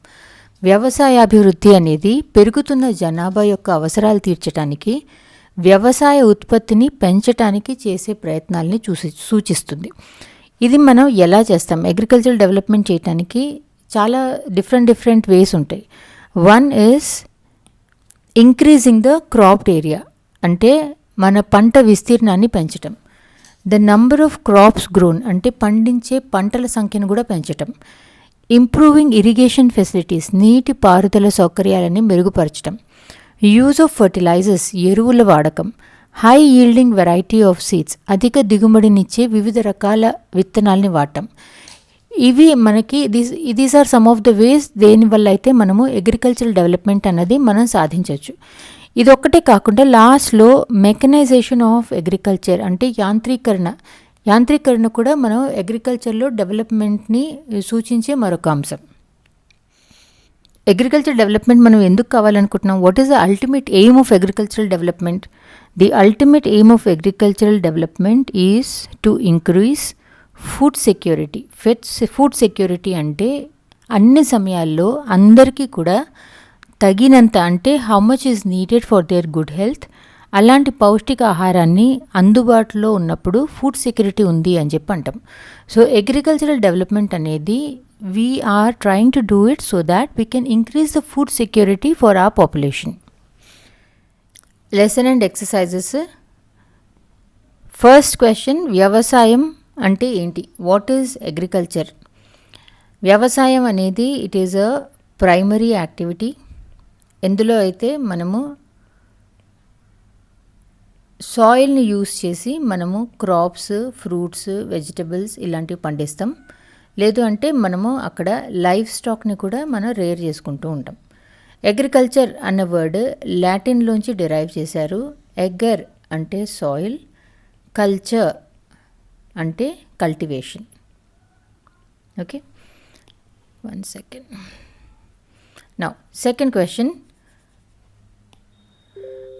వ్యవసాయాభివృద్ధి అనేది పెరుగుతున్న జనాభా యొక్క అవసరాలు తీర్చడానికి, వ్యవసాయ ఉత్పత్తిని పెంచడానికి చేసే ప్రయత్నాలని సూచిస్తుంది. ఇది మనం ఎలా చేస్తాం? అగ్రికల్చరల్ డెవలప్మెంట్ చేయడానికి చాలా డిఫరెంట్ వేస్ ఉంటాయి. One is increasing the cropped area, అంటే మన పంట విస్తీర్ణాన్ని పెంచటం. The number of crops grown అంటే పండించే పంటల సంఖ్యను కూడా పెంచటం. ఇంప్రూవింగ్ ఇరిగేషన్ ఫెసిలిటీస్ నీటి పారుదల సౌకర్యాలని మెరుగుపరచడం. యూజ్ ఆఫ్ ఫర్టిలైజర్స్ ఎరువుల వాడకం. High yielding variety of seeds అధిక దిగుబడినిచ్చే వివిధ రకాల విత్తనాలని వాడటం. ఇవి మనకి these are some of the ways దేనివల్ల అయితే మనము అగ్రికల్చరల్ డెవలప్మెంట్ అన్నది మనం సాధించవచ్చు. ఇది ఒక్కటే కాకుండా లాస్ట్లో మెకనైజేషన్ ఆఫ్ అగ్రికల్చర్ అంటే యాంత్రీకరణ కూడా మనం అగ్రికల్చర్లో డెవలప్మెంట్ని సూచించే మరొక అంశం. అగ్రికల్చర్ డెవలప్మెంట్ మనం ఎందుకు కావాలనుకుంటున్నాం? What is the ultimate aim of agricultural development? The ultimate aim of agricultural development is to increase food security. Food security అంటే అన్ని సమయాల్లో అందరికీ కూడా తగినంత, అంటే how much is needed for their good health, అలాంటి పౌష్టిక ఆహారాన్ని అందుబాటులో ఉన్నప్పుడు ఫుడ్ సెక్యూరిటీ ఉంది అని చెప్పి అంటాం. సో అగ్రికల్చరల్ డెవలప్మెంట్ అనేది we are trying to do it so that we can increase the food security for our population. Lesson and exercises. First question, వ్యవసాయం అంటే ఏంటి? What is agriculture? వ్యవసాయం అనేది it is a primary activity. ఎందులో అయితే మనము సాయిల్ని use చేసి మనము క్రాప్స్, ఫ్రూట్స్, వెజిటబుల్స్ ఇలాంటివి పండిస్తాం. లేదు అంటే మనము అక్కడ లైఫ్ స్టాక్ని కూడా మనం రేర్ చేసుకుంటూ ఉంటాం. అగ్రికల్చర్ అన్న వర్డ్ లాటిన్లోంచి డిరైవ్ చేశారు. ఎగ్గర్ అంటే సాయిల్, కల్చర్ అంటే cultivation. Okay, 1 second. Now second question,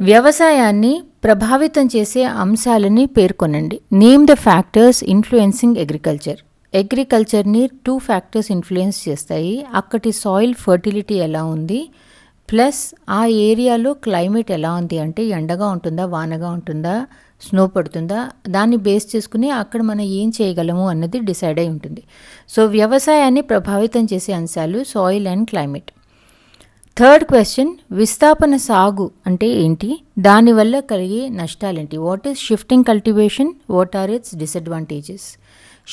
వ్యవసాయాన్ని ప్రభావితం చేసే అంశాలని పేర్కొనండి. Name the factors influencing agriculture. అగ్రికల్చర్ని 2 ఫ్యాక్టర్స్ ఇన్ఫ్లుయెన్స్ చేస్తాయి. అక్కడి సాయిల్ ఫర్టిలిటీ ఎలా ఉంది, ప్లస్ ఆ ఏరియాలో క్లైమేట్ ఎలా ఉంది, అంటే ఎండగా ఉంటుందా, వానగా ఉంటుందా, స్నో పడుతుందా, దాన్ని బేస్ చేసుకుని అక్కడ మనం ఏం చేయగలము అన్నది డిసైడ్ అయి ఉంటుంది. సో వ్యవసాయాన్ని ప్రభావితం చేసే అంశాలు soil and climate. Third question, విస్థాపన సాగు అంటే ఏంటి, దానివల్ల కలిగే నష్టాలేంటి? What is shifting cultivation, what are its disadvantages?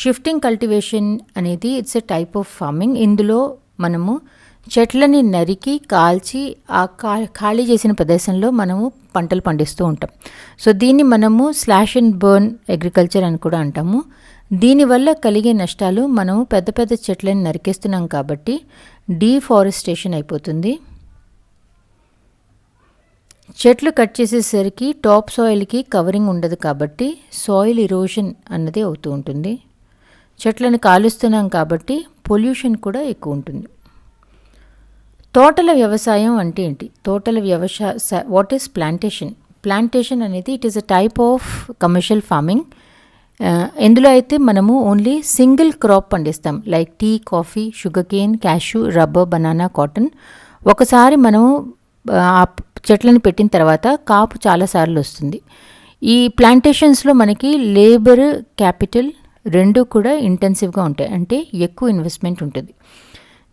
Shifting cultivation అనేది it's a type of farming. ఇందులో మనము చెట్లని నరికి కాల్చి ఆ ఖాళీ చేసిన ప్రదేశంలో మనము పంటలు పండిస్తూ ఉంటాం. సో దీన్ని మనము స్లాష్ అండ్ బర్న్ అగ్రికల్చర్ అని కూడా అంటాము. దీనివల్ల కలిగే నష్టాలు, మనము పెద్ద పెద్ద చెట్లని నరికేస్తున్నాం కాబట్టి డీఫారెస్టేషన్ అయిపోతుంది. చెట్లు కట్ చేసేసరికి టాప్ సాయిల్కి కవరింగ్ ఉండదు కాబట్టి సాయిల్ ఇరోషన్ అన్నది అవుతూ ఉంటుంది. చెట్లను కాలుస్తున్నాం కాబట్టి పొల్యూషన్ కూడా ఎక్కువ ఉంటుంది. తోటల వ్యవసాయం అంటే ఏంటి? తోటల వాట్ ఈస్ ప్లాంటేషన్? ప్లాంటేషన్ అనేది it is a type of commercial farming. ఇందులో అయితే మనము ఓన్లీ సింగిల్ క్రాప్ పండిస్తాం, like tea, coffee, sugar cane, cashew, rubber, banana, cotton. ఒకసారి మనము ఆ చెట్లను పెట్టిన తర్వాత కాపు చాలాసార్లు వస్తుంది. ఈ ప్లాంటేషన్స్లో మనకి లేబర్, క్యాపిటల్ రెండు కూడా ఇంటెన్సివ్గా ఉంటాయి, అంటే ఎక్కువ ఇన్వెస్ట్మెంట్ ఉంటుంది.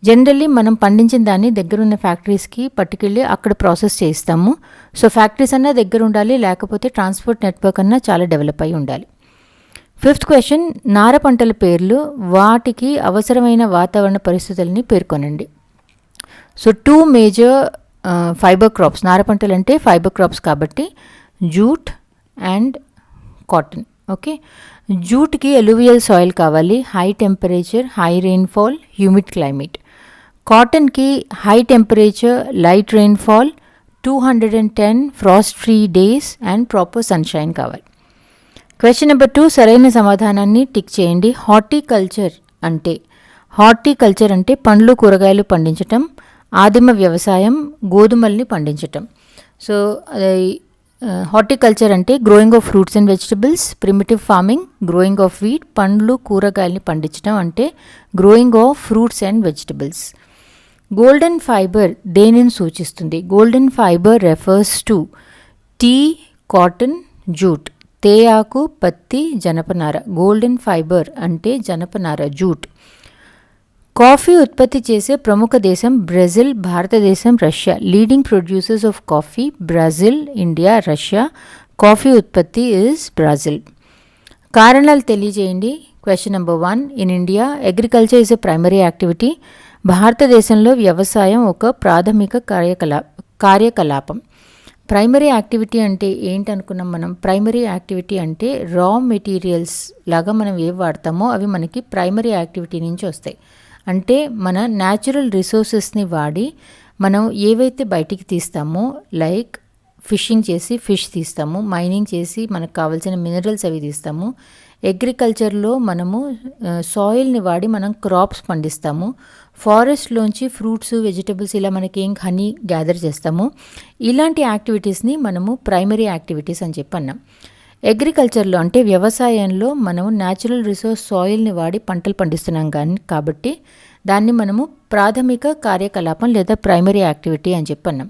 జనరల్లీ మనం పండించిన దాన్ని దగ్గరున్న ఫ్యాక్టరీస్కి పట్టుకెళ్ళి అక్కడ ప్రాసెస్ చేయిస్తాము. సో ఫ్యాక్టరీస్ అన్నా దగ్గర ఉండాలి, లేకపోతే ట్రాన్స్పోర్ట్ నెట్వర్క్ అన్నా చాలా డెవలప్ అయి ఉండాలి. 5th క్వశ్చన్, నార పంటల పేర్లు, వాటికి అవసరమైన వాతావరణ పరిస్థితులని పేర్కొనండి. సో 2 మేజర్ ఫైబర్ క్రాప్స్, నార పంటలు అంటే ఫైబర్ క్రాప్స్ కాబట్టి జూట్ అండ్ కాటన్. ఓకే, జూట్కి ఎలూవియల్ సాయిల్ కావాలి, high temperature, high rainfall, humid climate. కాటన్కి high temperature, light rainfall, 210 frost free days and proper sunshine కావాలి. క్వశ్చన్ నెంబర్ 2, సరైన సమాధానాన్ని టిక్ చేయండి. హార్టికల్చర్ అంటే పండ్లు కూరగాయలు పండించటం, ఆదిమ వ్యవసాయం, గోధుమల్ని పండించటం. సో హార్టికల్చర్ అంటే growing of fruits and vegetables, primitive farming growing of wheat, పండ్లు కూరగాయల్ని పండించడం అంటే growing of fruits and vegetables. Golden fibre దేనిని సూచిస్తుంది? Golden fibre refers to tea, cotton, jute. తేయాకు, పత్తి, జనపనార. గోల్డెన్ ఫైబర్ అంటే జనపనార, జూట్. కాఫీ ఉత్పత్తి చేసే ప్రముఖ దేశం బ్రెజిల్, భారతదేశం, Russia. Leading producers of coffee Brazil, India, Russia. Coffee ఉత్పత్తి ఇస్ బ్రెజిల్. కారణాలు తెలియజేయండి. Question number 1, in India agriculture is a primary activity. భారతదేశంలో వ్యవసాయం ఒక ప్రాథమిక కార్యకలాపం. ప్రైమరీ యాక్టివిటీ అంటే ఏంటనుకున్నాం మనం? ప్రైమరీ యాక్టివిటీ అంటే రా మెటీరియల్స్ లాగా మనం ఏవి వాడతామో అవి మనకి ప్రైమరీ యాక్టివిటీ నుంచి వస్తాయి. అంటే మన న్యాచురల్ రిసోర్సెస్ని వాడి మనం ఏవైతే బయటికి తీస్తామో, లైక్ ఫిషింగ్ చేసి ఫిష్ తీస్తాము, మైనింగ్ చేసి మనకు కావాల్సిన మినరల్స్ అవి తీస్తాము, అగ్రికల్చర్లో మనము సాయిల్ని వాడి మనం క్రాప్స్ పండిస్తాము, ఫారెస్ట్లోంచి ఫ్రూట్స్, వెజిటబుల్స్ ఇలా మనకి హనీ గ్యాదర్ చేస్తాము. ఇలాంటి యాక్టివిటీస్ని మనము ప్రైమరీ యాక్టివిటీస్ అని చెప్పి అన్నాం. అగ్రికల్చర్లో అంటే వ్యవసాయంలో మనము న్యాచురల్ రిసోర్స్ సాయిల్ని వాడి పంటలు పండిస్తున్నాం కాబట్టి దాన్ని మనము ప్రాథమిక కార్యకలాపం లేదా ప్రైమరీ యాక్టివిటీ అని చెప్పి అన్నాం.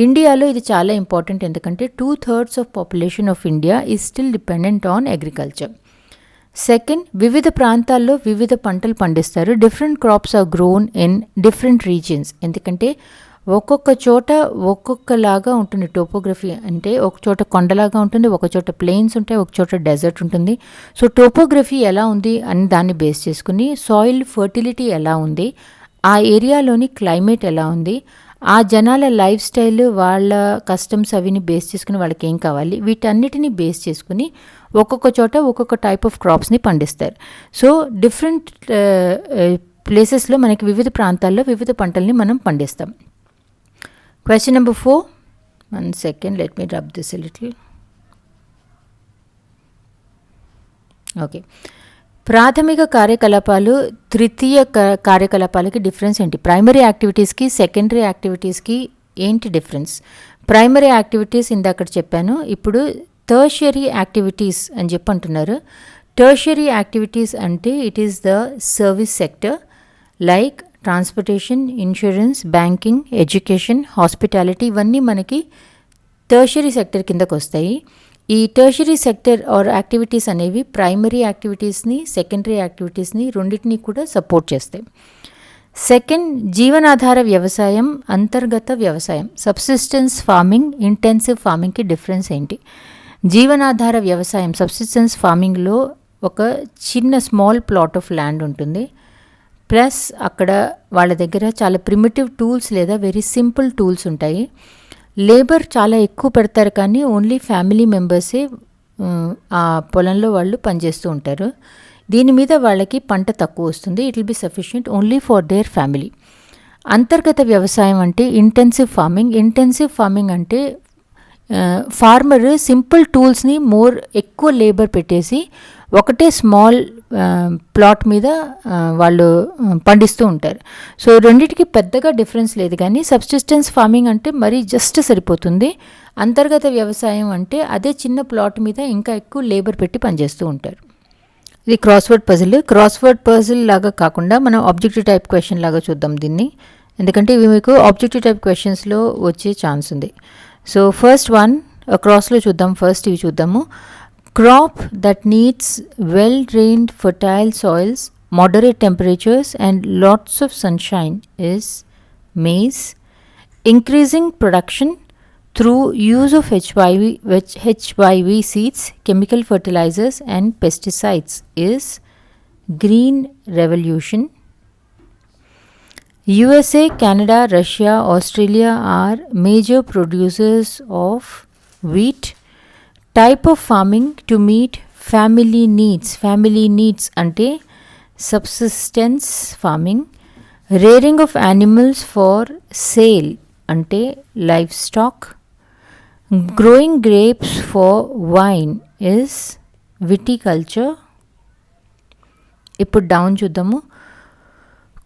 ఇండియాలో ఇది చాలా ఇంపార్టెంట్, ఎందుకంటే 2/3 of population of India is still dependent on agriculture. Second, వివిధ ప్రాంతాల్లో వివిధ పంటలు పండిస్తారు. Different crops are grown in different regions. ఎందుకంటే ఒక్కొక్క చోట ఒక్కొక్కలాగా ఉంటుంది టోపోగ్రఫీ. అంటే ఒక చోట కొండలాగా ఉంటుంది, ఒక చోట ప్లెయిన్స్ ఉంటాయి, ఒక చోట డెజర్ట్ ఉంటుంది. సో టోపోగ్రఫీ ఎలా ఉంది అని దాన్ని బేస్ చేసుకుని సాయిల్ ఫర్టిలిటీ ఎలా ఉంది, ఆ ఏరియాలోని క్లైమేట్ ఎలా ఉంది, ఆ జనాల లైఫ్ స్టైల్, వాళ్ళ కస్టమ్స్ అవిని బేస్ చేసుకుని వాళ్ళకి ఏం కావాలి, వీటన్నిటిని బేస్ చేసుకుని ఒక్కొక్క చోట ఒక్కొక్క టైప్ ఆఫ్ క్రాప్స్ని పండిస్తారు. సో డిఫరెంట్ ప్లేసెస్లో మనకి వివిధ ప్రాంతాల్లో వివిధ పంటల్ని మనం పండిస్తాం. Question number 4. 1 second, let me rub this a little. Okay. ప్రాథమిక కార్యకలాపాలు, తృతీయ కార్యకలాపాలకి డిఫరెన్స్ ఏంటి? ప్రైమరీ యాక్టివిటీస్కి సెకండరీ యాక్టివిటీస్కి ఏంటి డిఫరెన్స్? ప్రైమరీ యాక్టివిటీస్ ఇందాక చెప్పాను. ఇప్పుడు టర్షియరీ యాక్టివిటీస్ అని చెప్పి అంటున్నారు. టర్షియరీ యాక్టివిటీస్ అంటే it is the service sector like transportation, insurance, banking, education, hospitality. ఇవన్నీ మనకి టర్షియరీ సెక్టర్ కిందకు వస్తాయి. ఈ టర్షియరీ సెక్టర్ ఆర్ యాక్టివిటీస్ అనేవి ప్రైమరీ యాక్టివిటీస్ని, సెకండరీ యాక్టివిటీస్ని రెండింటినీ కూడా సపోర్ట్ చేస్తాయి. సెకండ్, జీవనాధార వ్యవసాయం, అంతర్గత వ్యవసాయం. సబ్సిస్టెన్స్ ఫార్మింగ్, ఇంటెన్సివ్ ఫార్మింగ్కి డిఫరెన్స్ ఏంటి? జీవనాధార వ్యవసాయం, సబ్సిస్టెన్స్ ఫార్మింగ్లో ఒక చిన్న స్మాల్ ప్లాట్ ఆఫ్ ల్యాండ్ ఉంటుంది, ప్లస్ అక్కడ వాళ్ళ దగ్గర చాలా ప్రిమిటివ్ టూల్స్ లేదా వెరీ సింపుల్ టూల్స్ ఉంటాయి. లేబర్ చాలా ఎక్కువ పెడతారు, కానీ ఓన్లీ ఫ్యామిలీ మెంబర్సే ఆ పొలంలో వాళ్ళు పనిచేస్తూ ఉంటారు. దీని మీద వాళ్ళకి పంట తక్కువ వస్తుంది. It will be sufficient only for their family. అంతర్గత వ్యవసాయం అంటే ఇంటెన్సివ్ ఫార్మింగ్. ఇంటెన్సివ్ ఫార్మింగ్ అంటే ఫార్మర్ సింపుల్ టూల్స్ని ఎక్కువ లేబర్ పెట్టేసి ఒకటే స్మాల్ ప్లాట్ మీద వాళ్ళు పండిస్తూ ఉంటారు. సో రెండింటికి పెద్దగా డిఫరెన్స్ లేదు, కానీ సబ్సిస్టెన్స్ ఫార్మింగ్ అంటే మరీ జస్ట్ సరిపోతుంది. అంతర్గత వ్యవసాయం అంటే అదే చిన్న ప్లాట్ మీద ఇంకా ఎక్కువ లేబర్ పెట్టి పనిచేస్తూ ఉంటారు. ఇది క్రాస్వర్డ్ పజిల్. క్రాస్వర్డ్ పజిల్ లాగా కాకుండా మనం ఆబ్జెక్టివ్ టైప్ క్వశ్చన్ లాగా చూద్దాం దీన్ని. ఎందుకంటే ఇవి మీకు ఆబ్జెక్టివ్ టైప్ క్వశ్చన్స్లో వచ్చే ఛాన్స్ ఉంది. సో ఫస్ట్ వన్ క్రాస్లో చూద్దాం. ఫస్ట్ ఇవి చూద్దాము. Crop that needs well drained fertile soils, moderate temperatures and lots of sunshine is maize. Increasing production through use of HYV seeds, chemical fertilizers and pesticides is green revolution. USA, Canada, Russia, Australia are major producers of wheat. Type of farming to meet family needs. Family needs ante subsistence farming. Rearing of animals for sale ante livestock. Growing grapes for wine is viticulture. ఇప్పుడు down చూద్దాము.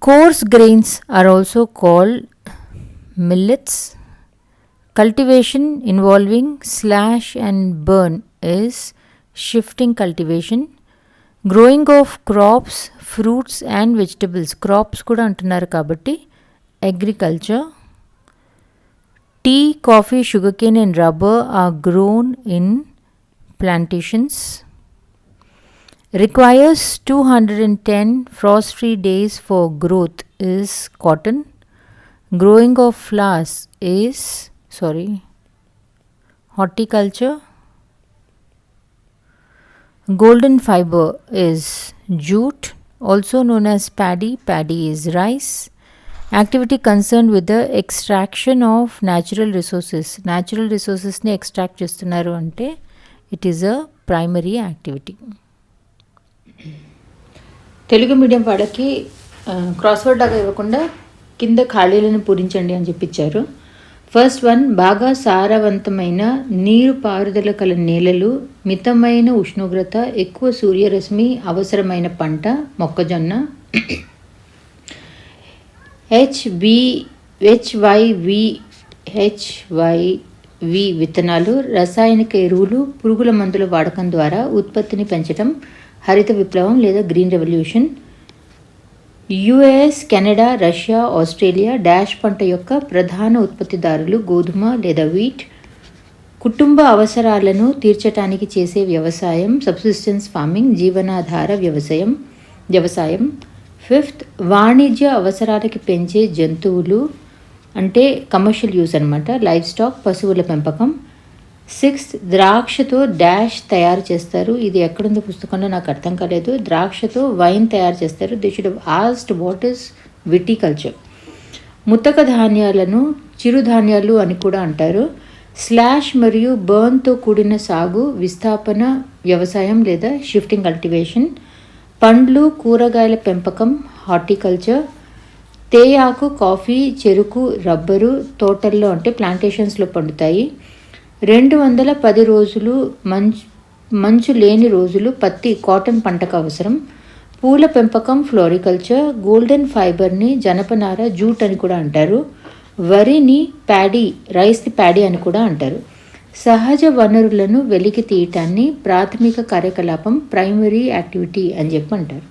Coarse grains are also called millets. Cultivation involving slash and burn is shifting cultivation. Growing of crops, fruits and vegetables. Crops కూడా అంటున్నారు కాబట్టి agriculture. Tea, coffee, sugarcane and rubber are grown in plantations. Requires 210 frost-free days for growth is cotton. Growing of flowers is horticulture. Golden fiber is jute, also known as paddy. Paddy is rice. Activity concerned with the extraction of natural resources. Natural resources ni extract చేస్తున్నారు అంటే it is a primary activity. Telugu medium వాళ్ళకి crossword లాగా ఇవ్వకుండా కింద ఖాళీలను పూరించండి అని చెప్పించారు. First one, బాగా సారవంతమైన నీరు పారుదల కల నేలలు, మితమైన ఉష్ణోగ్రత, ఎక్కువ సూర్యరశ్మి అవసరమైన పంట మొక్కజొన్న. హెచ్వైవి విత్తనాలు, రసాయనిక ఎరువులు, పురుగుల మందుల వాడకం ద్వారా ఉత్పత్తిని పెంచడం హరిత విప్లవం లేదా green revolution. US, Canada, Russia, Australia dash పంట యొక్క ప్రధాన ఉత్పత్తిదారులు గోధుమ లేదా వీట్. కుటుంబ అవసరాలను తీర్చడానికి చేసే వ్యవసాయం సబ్సిస్టెన్స్ ఫార్మింగ్, జీవనాధార వ్యవసాయం. ఫిఫ్త్, వాణిజ్య అవసరాలకి పెంచే జంతువులు అంటే కమర్షియల్ యూస్ అనమాట, లైవ్ స్టాక్, పశువుల పెంపకం. సిక్స్త్, ద్రాక్షతో డాష్ తయారు చేస్తారు. ఇది ఎక్కడుందో పుస్తకంలో నాకు అర్థం కాలేదు. ద్రాక్షతో వైన్ తయారు చేస్తారు. They should have asked what is viticulture. ముతక ధాన్యాలను చిరుధాన్యాలు అని కూడా అంటారు. స్లాష్ మరియు బర్న్తో కూడిన సాగు విస్థాపన వ్యవసాయం లేదా షిఫ్టింగ్ కల్టివేషన్. పండ్లు, కూరగాయల పెంపకం హార్టికల్చర్. తేయాకు, కాఫీ, చెరుకు, రబ్బరు తోటల్లో అంటే ప్లాంటేషన్స్లో పండుతాయి. 210 రోజులు మంచు లేని రోజులు పత్తి కాటన్ పంటకు అవసరం. పూల పెంపకం ఫ్లోరికల్చర్. గోల్డెన్ ఫైబర్ని జనపనార జూట్ అని కూడా అంటారు. వరిని ప్యాడీ, రైస్ని ప్యాడీ అని కూడా అంటారు. సహజ వనరులను వెలికి తీయటాన్ని ప్రాథమిక కార్యకలాపం ప్రైమరీ యాక్టివిటీ అని చెప్పి అంటారు.